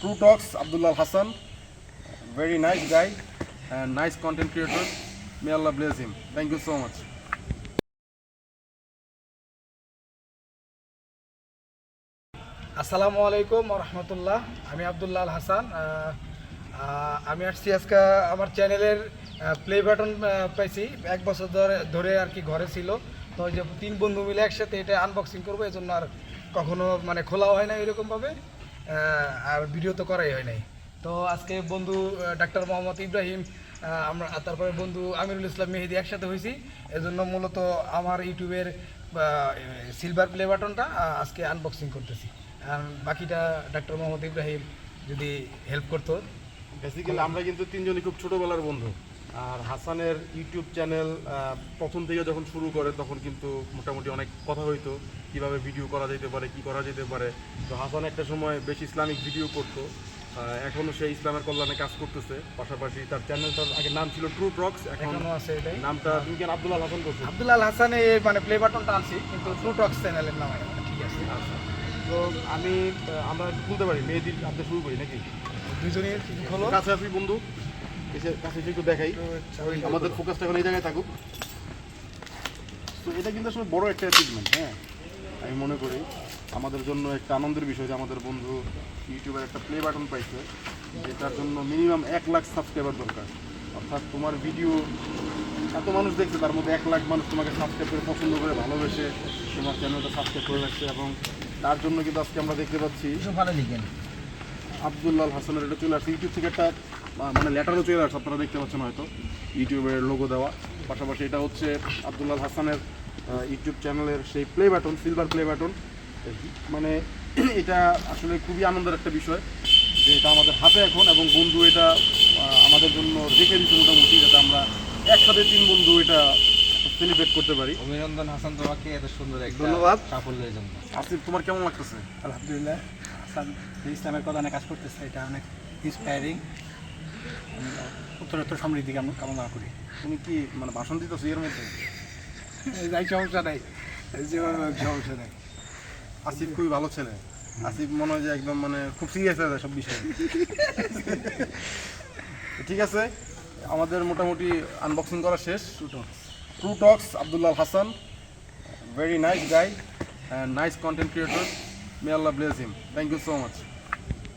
True Talks, Abdullah Hasan, very nice guy and nice content creator. May Allah bless him. Thank you so much. আসসালামু আলাইকুম রহমতুল্লাহ। আমি আব্দুল্লাহ হাসান। আমি আসছি আজকে আমার চ্যানেলের প্লে বাটন পাইছি 1 বছর ধরে আর কি ঘরে ছিল। তো ওই যে 3 বন্ধু মিলে একসাথে এটা আনবক্সিং করবো, এই জন্য আর কখনো মানে খোলাও হয় না এরকমভাবে, আর ভিডিও তো করাই হয় নাই। তো আজকে বন্ধু ডাক্তার মোহাম্মদ ইব্রাহিম, আমরা তারপরে বন্ধু আমিরুল ইসলাম মেহেদি একসাথে হয়েছি। এজন্য মূলত আমার ইউটিউবের সিলভার প্লে বাটনটা আজকে আনবক্সিং করতেছি। বাকিটা ডাক্তার মোহাম্মদ ইব্রাহিম যদি হেল্প করতো। বেসিক্যালি আমরা কিন্তু তিনজনই খুব ছোটোবেলার বন্ধু। আর হাসানের ইউটিউব চ্যানেল প্রথম থেকে যখন শুরু করে তখন কিন্তু মোটামুটি অনেক কথা হইতো কীভাবে ভিডিও করা যেতে পারে, কি করা যেতে পারে। তো হাসান একটা সময় বেশি ইসলামিক ভিডিও করতো, এখনও সেই ইসলামের কল্যাণে কাজ করতেছে। পাশাপাশি তার চ্যানেলটার আগে নাম ছিল ট্রু টক্স, এখনও আছে এটাই নামটা। তুমি কেন আব্দুল্লাহ হাসান করছো? আব্দুল্লাহ হাসানে মানে প্লে বাটনটা আনছি, কিন্তু ট্রু টক্স চ্যানেলের নাম ঠিক আছে। আচ্ছা, তো আমরা খুলতে পারি, মেয়েদির আপনি শুরু করি নাকি? দুজনই হলো কাছে আসবি বন্ধু, কাছে এসে একটু দেখাই। আমাদের ফোকাসটা এখন এই জায়গায় থাকুক। তো এটা কিন্তু আসলে বড় একটা অ্যাচিভমেন্ট। হ্যাঁ, আমি মনে করি আমাদের জন্য একটা আনন্দের বিষয় যে আমাদের বন্ধু ইউটিউবের একটা প্লে বাটন পাইছে, যেটার জন্য মিনিমাম 1 লাখ সাবস্ক্রাইবার দরকার। অর্থাৎ তোমার ভিডিও এত মানুষ দেখছে, তার মধ্যে 1 লাখ মানুষ তোমাকে সাবস্ক্রাইব করে, পছন্দ করে, ভালোবেসে তোমার চ্যানেলটা সাবস্ক্রাইব করে রাখছে। এবং তার জন্য কিন্তু আজকে আমরা দেখতে পাচ্ছি ভালো লিখেন আব্দুল্লাহ হাসানের এটা চলে আসছে। ইউটিউব থেকে একটা মানে লেটারও চলে আসছে, আপনারা দেখতে পাচ্ছেন হয়তো, ইউটিউবের লোগো দেওয়া। পাশাপাশি এটা হচ্ছে আব্দুল্লাহ হাসানের ইউটিউব চ্যানেলের সেই play button, silver play button. মানে এটা আসলে খুবই আনন্দের একটা বিষয় যে এটা আমাদের হাতে এখন, এবং বন্ধু এটা আমাদের জন্য রেখে দিচ্ছে মোটামুটি, যাতে আমরা একসাথে 3 বন্ধু এটা সেলিব্রেট করতে পারি। অভিনন্দন হাসান তোমাকে এত সুন্দর একটা ধন্যবাদ সাফল্যের জন্য। আসিফ, তোমার কেমন লাগতেছে? আলহামদুলিল্লাহ, হাসান ইসলামের কল্যাণে কাজ করতেছে, এটা অনেক ইন্সপায়ারিং। উত্তরোত্তর সমৃদ্ধি কামনা করি। তুমি কি মানে ভাষণ দিতেছো এর মধ্যে? যাই সমস্যা নাই, যেভাবে সমস্যা নেই। আসিফ খুবই ভালো ছেলে। আসিফ মনে হয় যে একদম মানে খুব সিরিয়াস হয়ে যায় সব বিষয়ে। ঠিক আছে, আমাদের মোটামুটি আনবক্সিং করা শেষ। True talks, Abdullah Hasan, very nice guy and nice content creator. May Allah bless him. Thank you so much.